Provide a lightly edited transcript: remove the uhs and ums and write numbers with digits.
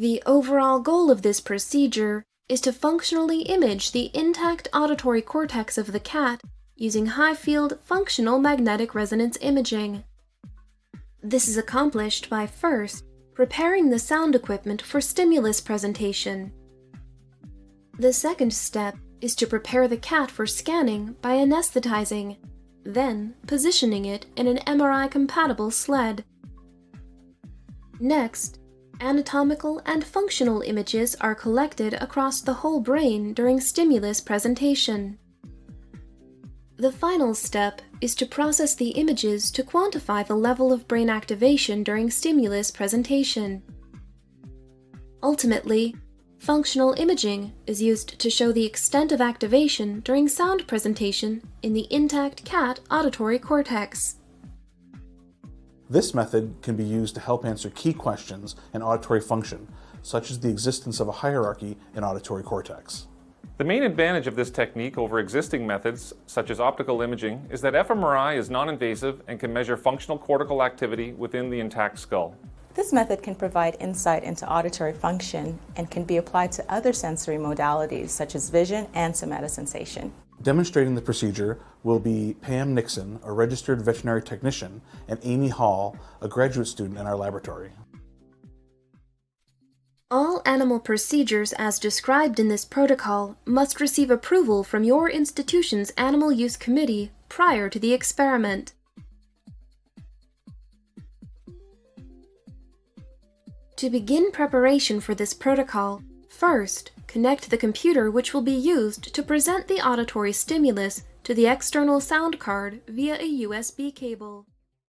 The overall goal of this procedure is to functionally image the intact auditory cortex of the cat using high-field functional magnetic resonance imaging. This is accomplished by first preparing the sound equipment for stimulus presentation. The second step is to prepare the cat for scanning by anesthetizing, then positioning it in an MRI-compatible sled. Next, anatomical and functional images are collected across the whole brain during stimulus presentation. The final step is to process the images to quantify the level of brain activation during stimulus presentation. Ultimately, functional imaging is used to show the extent of activation during sound presentation in the intact cat auditory cortex. This method can be used to help answer key questions in auditory function, such as the existence of a hierarchy in auditory cortex. The main advantage of this technique over existing methods, such as optical imaging, is that fMRI is non-invasive and can measure functional cortical activity within the intact skull. This method can provide insight into auditory function and can be applied to other sensory modalities such as vision and somatosensation. Demonstrating the procedure will be Pam Nixon, a registered veterinary technician, and Amy Hall, a graduate student in our laboratory. All animal procedures as described in this protocol must receive approval from your institution's Animal Use Committee prior to the experiment. To begin preparation for this protocol, first, connect the computer which will be used to present the auditory stimulus to the external sound card via a USB cable.